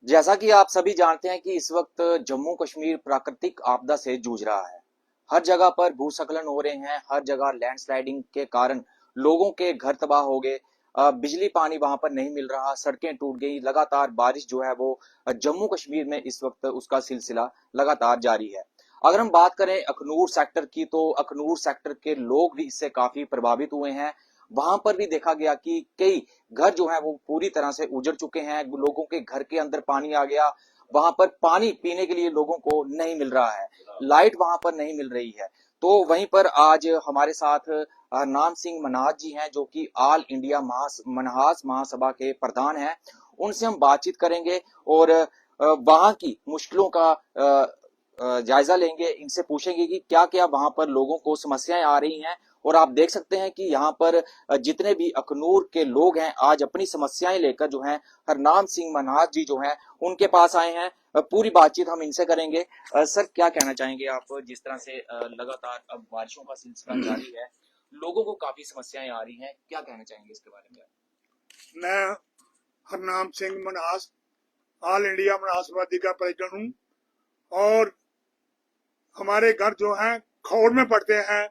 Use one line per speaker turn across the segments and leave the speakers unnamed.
जैसा कि आप सभी जानते हैं कि इस वक्त जम्मू कश्मीर प्राकृतिक आपदा से जूझ रहा है। हर जगह पर भूस्खलन हो रहे हैं, हर जगह लैंडस्लाइडिंग के कारण लोगों के घर तबाह हो गए। बिजली पानी वहां पर नहीं मिल रहा, सड़कें टूट गई। लगातार बारिश जो है वो जम्मू कश्मीर में इस वक्त उसका सिलसिला लगातार जारी है। अगर हम बात करें अखनूर सेक्टर की, तो अखनूर सेक्टर के लोग भी इससे काफी प्रभावित हुए हैं। वहां पर भी देखा गया कि कई घर जो है वो पूरी तरह से उजड़ चुके हैं, लोगों के घर के अंदर पानी आ गया। वहां पर पानी पीने के लिए लोगों को नहीं मिल रहा है, लाइट वहां पर नहीं मिल रही है। तो वहीं पर आज हमारे साथ नाम सिंह मनाज जी हैं, जो कि ऑल इंडिया मनहास महासभा के प्रधान हैं। उनसे हम बातचीत करेंगे और वहां की मुश्किलों का जायजा लेंगे। इनसे पूछेंगे कि क्या क्या वहां पर लोगों को समस्याएं आ रही हैं। और आप देख सकते हैं कि यहाँ पर जितने भी अखनूर के लोग हैं आज अपनी समस्याएं लेकर जो हैं हरनाम सिंह मन्हास जी जो हैं उनके पास आए हैं। पूरी बातचीत हम इनसे करेंगे। सर, क्या कहना चाहेंगे आप? जिस तरह से लगातार अब बारिशों का सिलसिला जारी है, लोगों को काफी समस्याएं आ रही हैं, क्या कहना चाहेंगे इसके बारे में?
मैं हरनाम सिंह मन्हास ऑल इंडिया मन्हासवादी का प्रेसिडेंट हूँ और हमारे घर जो हैं खौड़ में पड़ते हैं।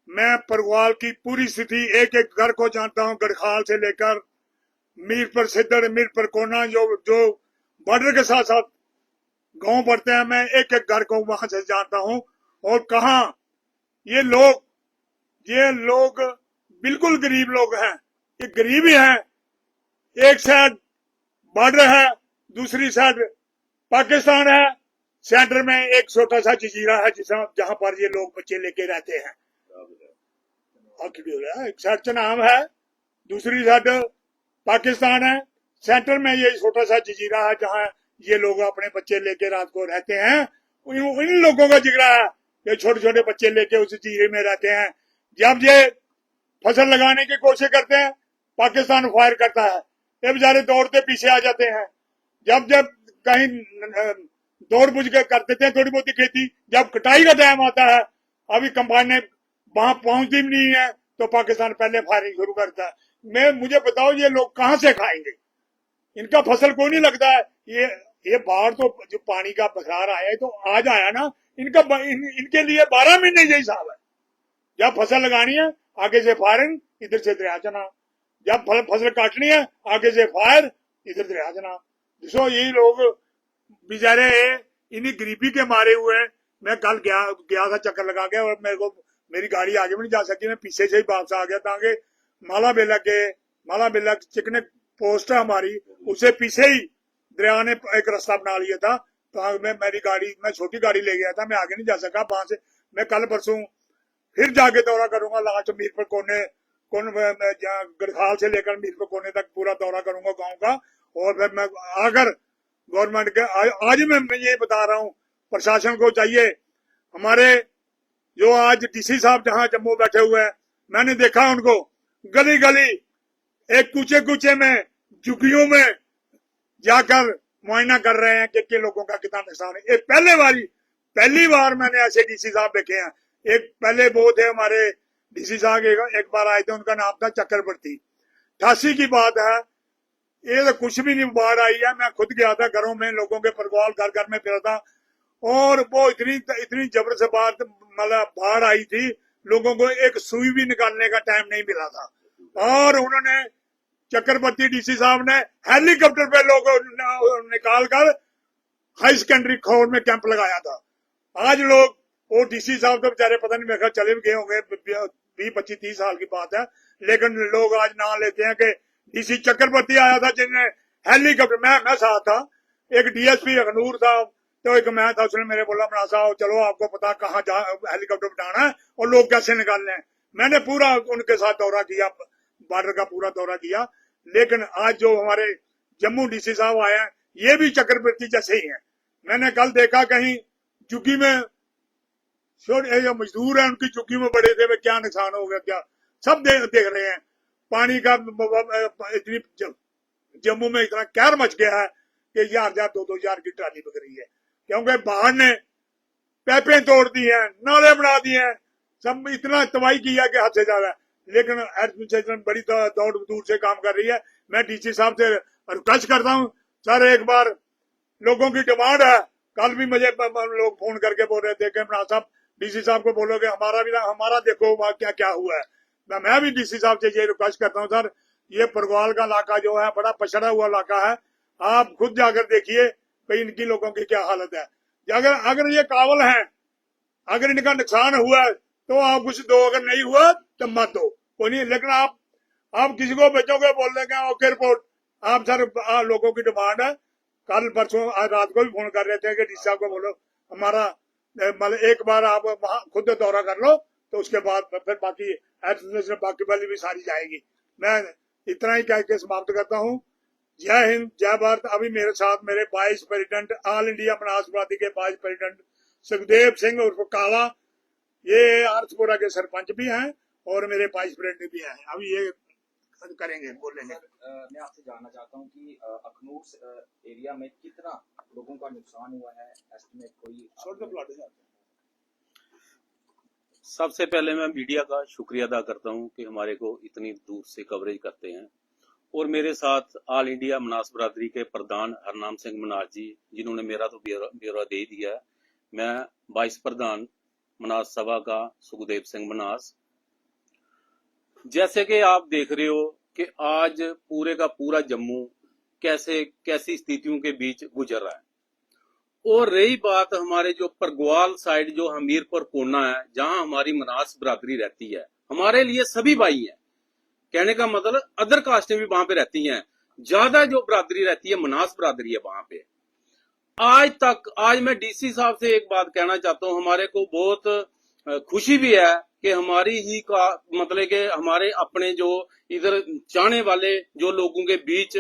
मैं परवाल की पूरी स्थिति एक एक घर को जानता हूँ, गढ़खाल से लेकर मीरपुर सिद्धड़, मीरपुर कोना, जो जो बॉर्डर के साथ साथ गांव पड़ते हैं। मैं एक एक घर को वहां से जानता हूँ। और कहा ये लोग बिल्कुल गरीब लोग हैं। ये गरीब ही हैं। एक साइड बॉर्डर है, दूसरी साइड पाकिस्तान है, सेंटर में एक छोटा सा जजीरा है जहां पर ये लोग बच्चे लेके रहते हैं। एक साइड चनाम है, दूसरी साइड पाकिस्तान है, सेंटर में ये छोटा सा जजीरा है जहां ये लोग अपने बच्चे लेके रात को रहते हैं। इन लोगों का जिक्र है, ये छोटे छोटे बच्चे लेके उस जजीरे में रहते हैं। जब ये फसल लगाने की कोशिश करते हैं, पाकिस्तान फायर करता है, ये बेचारे दौड़ते पीछे आ जाते हैं। जब जब कहीं दौड़ बुझ के कर देते हैं थोड़ी बहुत खेती, जब कटाई का टाइम आता है, अभी कंबाइन ने वहां पहुंचती भी नहीं है तो पाकिस्तान पहले फायरिंग शुरू करता है। मुझे बताओ ये लोग कहां से खाएंगे? इनका फसल कोई नहीं लगता है। ये बाढ़ तो जो पानी का बखार आया है तो आज आया ना, इनके लिए 12 महीने यही हिसाब है। जब फसल लगानी है आगे से फायरिंग, इधर से दरिया चना। जब फसल काटनी है आगे से फायर, इधर दरिया चना। जो ये लोग बेचारे इन्हीं गरीबी के मारे हुए हैं। मैं कल गया था चक्कर लगा के, और मेरी गाड़ी आगे भी नहीं जा सकी। मैं पीछे से ही वापस आ गया ताकि माला बेला चिकने पोस्ट है हमारी, उससे पीछे ही दरिया ने एक रास्ता बना लिया था। तो मैं छोटी गाड़ी ले गया था, मैं आगे नहीं जा सका वहां से। मैं कल परसों फिर जाके दौरा करूंगा, लास्ट मीरपुर गढ़खाल से लेकर मीरपुर कोने तक पूरा दौरा करूंगा गांव का। और फिर मैं आकर गवर्नमेंट के आज मैं ये बता रहा हूँ, प्रशासन को चाहिए, हमारे जो आज डीसी साहब जहां जम्मू बैठे हुए हैं, मैंने देखा उनको गली गली एक कूचे कूचे में झुग्गियों में जाकर मुआयना कर रहे हैं कि लोगों का कितना नुकसान है। ये पहली बार मैंने ऐसे डीसी साहब देखे हैं। एक पहले वो थे हमारे डीसी साहब, एक बार आए थे, उनका नाम था चक्रवर्ती। 88 की बात है। ये तो कुछ भी नहीं बाढ़ आई है। मैं खुद गया था घरों में, लोगों के परिवार घर घर में फिरा था, और वो इतनी जबरदस्त बात, मतलब बाढ़ आई थी, लोगों को एक सुई भी निकालने का टाइम नहीं मिला था। और उन्होंने चक्रवर्ती डीसी साहब ने हेलीकॉप्टर पे लोग निकाल कर हाई सेकेंडरी खौड़ में कैंप लगाया था। आज लोग, वो डीसी साहब तो बेचारे पता नहीं, मेरे ख्याल चले भी गए होंगे, 20-25-30 साल की बात है। लेकिन लोग आज नाम लेते हैं कि डीसी चक्रवर्ती आया था जिन्हें हेलीकॉप्टर, मैं साथ था, एक डीएसपी अखनूर था, तो एक मैं था, उसने मेरे बोला बना साहब चलो आपको पता कहाँ हेलीकॉप्टर बिठाना है और लोग कैसे निकालने हैं। मैंने पूरा उनके साथ दौरा किया, बॉर्डर का पूरा दौरा किया। लेकिन आज जो हमारे जम्मू डीसी साहब आए हैं, ये भी चक्रवर्ती जैसे ही हैं। मैंने कल देखा कहीं झुग्गी में जो मजदूर है उनकी झुग्गी में पड़े थे, क्या नुकसान हो गया, क्या सब देख रहे हैं। पानी का इतनी जम्मू में इतना कहर मच गया है कि 1000-2000 की ट्राली बिक रही है, क्योंकि बाहर ने पैपें तोड़ दी हैं, नाले बना दिए हैं, सब इतना तबाही किया कि हद से ज्यादा। लेकिन एडमिनिस्ट्रेशन बड़ी दौड़ दूर से काम कर रही है। मैं डीसी साहब से रिक्वेस्ट करता हूँ, सर एक बार लोगों की डिमांड है। कल भी मुझे लोग फोन करके बोल रहे थे कि इमरान साहब डीसी साहब को बोलोगे हमारा देखो वहाँ क्या क्या हुआ है। मैं भी डीसी साहब से ये रिक्वेस्ट करता हूँ, सर ये परगवाल का इलाका जो है बड़ा पछड़ा हुआ इलाका है, आप खुद जाकर देखिए भाई इनकी लोगों की क्या हालत है। अगर ये काबिल हैं, अगर इनका नुकसान हुआ तो आप कुछ दो, अगर नहीं हुआ तो मत दो, कोई नहीं। लेकिन आप किसी को भेजोगे बोल देंगे ओके रिपोर्ट। आप सर लोगों की डिमांड है, कल परसों आज रात को भी फोन कर रहे थे कि डीसी साहब को बोलो हमारा मतलब एक बार आप वहां खुद दौरा कर लो, तो उसके बाद फिर बाकी एडमिनिस्ट्रेशन बाकी वाली भी सारी जाएगी। मैं इतना ही कह के समाप्त करता हूँ। जय हिंद, जय भारत। अभी मेरे साथ मेरे वाइस प्रेसिडेंट ऑल इंडिया मनास बरादरी के वाइस प्रेसिडेंट सुखदेव सिंह उर्फ काला, ये आरसपुरा के सरपंच भी हैं और मेरे वाइस प्रेसिडेंट भी हैं। अभी ये करेंगे, बोलेंगे।
मैं आपसे जानना चाहता हूँ कि अखनूर एरिया में कितना लोगों का नुकसान हुआ है, एस्टिमेट कोई?
सबसे पहले मैं मीडिया का शुक्रिया अदा करता हूं कि हमारे को इतनी दूर से कवरेज करते हैं। और मेरे साथ ऑल इंडिया मनास बरादरी के प्रधान हरनाम सिंह मनास जी, जिन्होंने मेरा तो ब्यौरा दे दिया है। मैं वाइस प्रधान मनास सभा का सुखदेव सिंह मनास। जैसे कि आप देख रहे हो कि आज पूरे का पूरा जम्मू कैसी स्थितियों के बीच गुजर रहा है। और रही बात हमारे जो परगवाल साइड जो हमीरपुर कोना है, जहां हमारी मनास बरादरी रहती है, हमारे लिए सभी भाई हैं। कहने का मतलब अदर कास्टें भी वहां पे रहती हैं, ज्यादा जो बरादरी रहती है मनास बरादरी है वहां पे। आज मैं डीसी साहब से एक बात कहना चाहता हूं, हमारे को बहुत खुशी भी है कि हमारी ही का मतलब कि हमारे अपने जो इधर चाहने वाले जो लोगों के बीच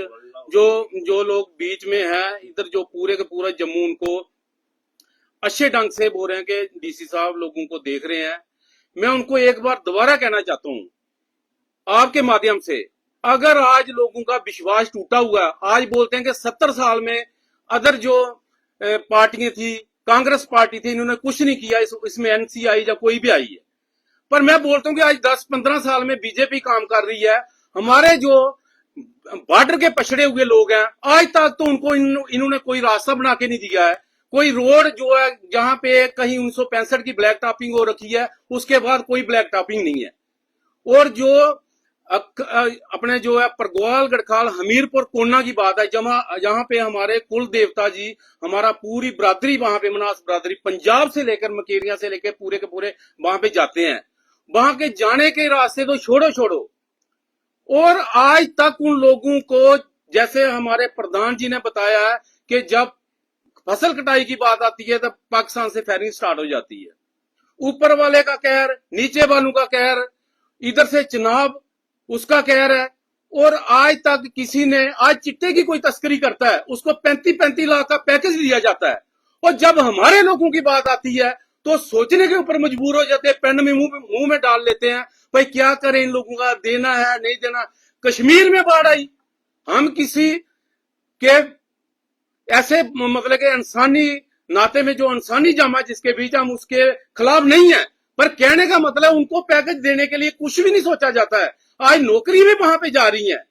जो लोग बीच में हैं, इधर जो पूरे के पूरा जम्मू उनको अच्छे ढंग से बोल रहे हैं कि डीसी साहब लोगों को देख रहे हैं। मैं उनको एक बार दोबारा कहना चाहता हूं आपके माध्यम से, अगर आज लोगों का विश्वास टूटा हुआ है, आज बोलते हैं कि 70 साल में अदर जो पार्टियां थी, कांग्रेस पार्टी थी, इन्होंने कुछ नहीं किया, इसमें एनसी आई या कोई भी आई है। पर मैं बोलता हूं कि आज 10-15 साल में बीजेपी काम कर रही है। हमारे जो बॉर्डर के पछड़े हुए लोग हैं, आज तक तो उनको इन्होंने कोई रास्ता बना के नहीं दिया है। कोई रोड जो है जहां पे कहीं 1965 की ब्लैक टॉपिंग हो रखी है, उसके बाद कोई ब्लैक टॉपिंग नहीं है। और जो अपने जो है परगवाल गढ़खाल हमीरपुर कोना की बात है, जहां पे हमारे कुल देवता जी, हमारा पूरी बरादरी वहां पे मनास बरादरी पंजाब से लेकर मकेरिया से लेकर पूरे के पूरे वहां पे जाते हैं। वहां के जाने के रास्ते तो छोड़ो। और आज तक उन लोगों को, जैसे हमारे प्रधान जी ने बताया है कि जब फसल कटाई की बात आती है तब पाकिस्तान से फायरिंग स्टार्ट हो जाती है। ऊपर वाले का कहर, नीचे वालों का कहर, इधर से चुनाव उसका कहर है। और आज तक किसी ने, आज चिट्टे की कोई तस्करी करता है उसको 35-35 लाख का पैकेज दिया जाता है। और जब हमारे लोगों की बात आती है तो सोचने के ऊपर मजबूर हो जाते हैं, पेन में मुंह में डाल लेते हैं, भाई क्या करें, इन लोगों का देना है नहीं देना। कश्मीर में बाढ़ आई, हम किसी के ऐसे मतलब के इंसानी नाते में जो इंसानी जामा जिसके बीच, हम उसके खिलाफ नहीं है, पर कहने का मतलब उनको पैकेज देने के लिए कुछ भी नहीं सोचा जाता है। आज नौकरी भी वहां पे जा रही है।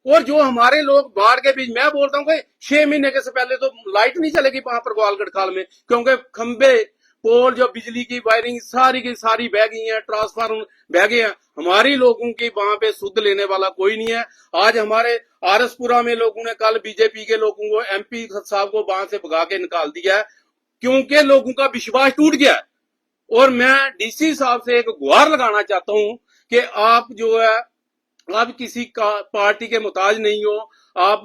और जो हमारे लोग बाढ़ के बीच, मैं बोलता हूँ कि 6 महीने के से पहले तो लाइट नहीं चलेगी वहां पर ग्वालगढ़ खाल में, क्योंकि खंबे पोल जो बिजली की वायरिंग सारी की सारी बह गई है, ट्रांसफार्मर बह गए हैं। हमारी लोगों की वहां पे सुध लेने वाला कोई नहीं है। आज हमारे आरसपुरा में लोगों ने कल बीजेपी के लोगों को, एमपी साहब को वहां से भगा के निकाल दिया है, क्योंकि लोगों का विश्वास टूट गया। और मैं डीसी साहब से एक गुहार लगाना चाहता हूं कि आप जो है, आप किसी का पार्टी के मुताज नहीं हो, आप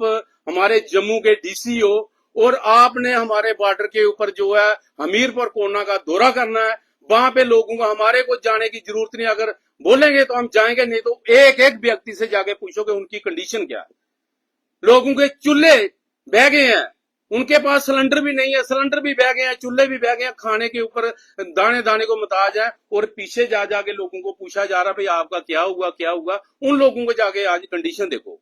हमारे जम्मू के डीसी हो, और आपने हमारे बॉर्डर के ऊपर जो है हमीरपुर कोना का दौरा करना है। वहां पे लोगों को, हमारे को जाने की जरूरत नहीं, अगर बोलेंगे तो हम जाएंगे, नहीं तो एक एक व्यक्ति से जाके पूछोगे उनकी कंडीशन क्या है। लोगों के चूल्हे बह गए हैं, उनके पास सिलेंडर भी नहीं है, सिलेंडर भी बह गए हैं, चूल्हे भी बह गए हैं, खाने के ऊपर दाने दाने को मुताज है। और पीछे जा जाके लोगों को पूछा जा रहा, भाई आपका क्या हुआ। उन लोगों को जाके आज कंडीशन देखो।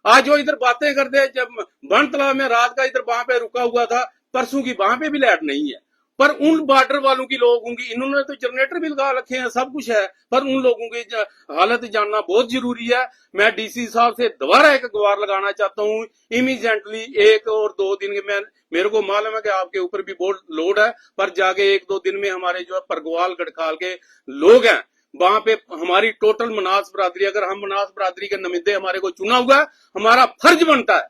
आज जो इधर बातें करते हैं, जब बन तालाब में रात का इधर वहां पे रुका हुआ था, परसों की वहां पे भी लाइट नहीं है। पर उन बॉर्डर वालों की लोगों की, इन्होंने तो जनरेटर भी लगा रखे हैं, सब कुछ है, पर उन लोगों की हालत जानना बहुत जरूरी है। मैं डीसी साहब से दोबारा एक गुहार लगाना चाहता हूँ, इमीडिएटली 1 और 2 दिन में, मेरे को मालूम है कि आपके ऊपर भी बहुत लोड है, पर जाके 1-2 दिन में हमारे जो है परगवाल गढ़खाल के लोग हैं वहां पे हमारी टोटल मनास बरादरी, अगर हम मनास बरादरी के नुमाइंदे हमारे को चुना हुआ है, हमारा फर्ज बनता है,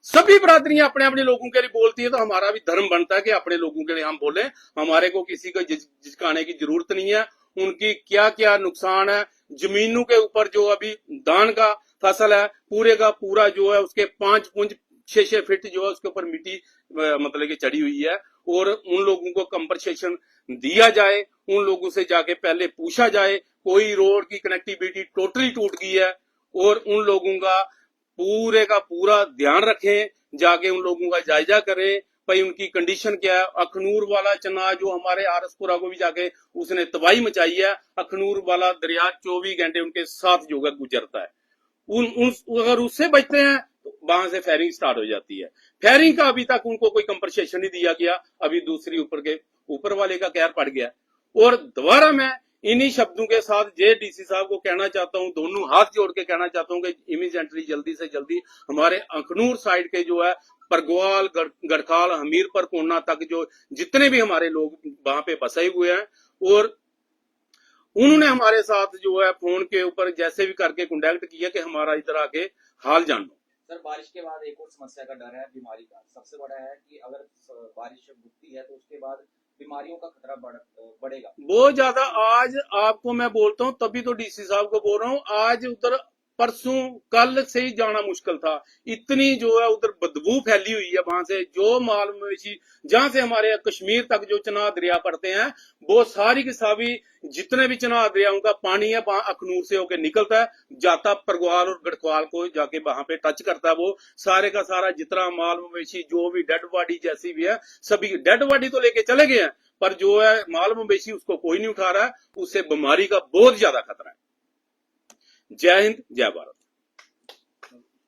सभी बरादरियां अपने अपने लोगों के लिए बोलती है तो हमारा भी धर्म बनता है कि अपने लोगों के लिए हम बोलें। हमारे को किसी को झिझकाने की जरूरत नहीं है। उनकी क्या क्या नुकसान है, जमीनों के ऊपर जो अभी धान का फसल है पूरे का पूरा जो है उसके 5 पुंज 6 फीट जो है उसके ऊपर मिट्टी मतलब कि चढ़ी हुई है, और उन लोगों को कंपनसेशन दिया जाए, उन लोगों से जाके पहले पूछा जाए। कोई रोड की कनेक्टिविटी टोटली टूट गई है और उन लोगों का पूरे का पूरा ध्यान रखें, जाके उन लोगों का जायजा करें भाई उनकी कंडीशन क्या है। अखनूर वाला चना जो हमारे आरसपुरा को भी जाके उसने तबाही मचाई है, अखनूर वाला दरिया 24 घंटे उनके साथ जो है गुजरता है। अगर उससे बचते हैं तो वहां से फायरिंग स्टार्ट हो जाती है। फायरिंग का अभी तक उनको कोई कंपनसेशन नहीं दिया गया, अभी दूसरी ऊपर वाले का कहर पड़ गया। और दोबारा मैं इन्हीं शब्दों के साथ डीसी साहब को कहना चाहता हूं, दोनों हाथ जोड़ के कहना चाहता हूं कि इमीडिएटली जल्दी से जल्दी हमारे अखनूर साइड के जो है परगवाल गढ़खाल हमीरपुर कोना तक जो जितने भी हमारे लोग वहां पे बसे हुए हैं, और उन्होंने हमारे साथ जो है फोन के ऊपर जैसे भी करके कॉन्टेक्ट किया कि हमारा इधर आके हाल जानो।
सर, बारिश के बाद एक और समस्या का डर है बीमारी का। सबसे बड़ा है कि अगर बारिश रुकती है तो उसके बाद बीमारियों का खतरा बढ़ेगा
बहुत ज्यादा। आज आपको मैं बोलता हूँ, तभी तो डीसी साहब को बोल रहा हूँ, आज उधर परसों कल से ही जाना मुश्किल था, इतनी जो है उधर बदबू फैली हुई है वहां से। जो माल मवेशी जहां से हमारे कश्मीर तक जो चनाह दरिया पड़ते हैं, वो सारी की सारी जितने भी चनाह दरियाओं का पानी है वहां अखनूर से होकर निकलता है, जाता परगवाल और गढ़वाल को जाके वहां पे टच करता है। वो सारे का सारा जितना माल मवेशी जो भी डेड बॉडी जैसी भी है, सभी डेड बॉडी तो लेके चले गए हैं, पर जो है माल मवेशी उसको कोई नहीं उठा रहा है, उससे बीमारी का बहुत ज्यादा खतरा है। जय हिंद, जय भारत।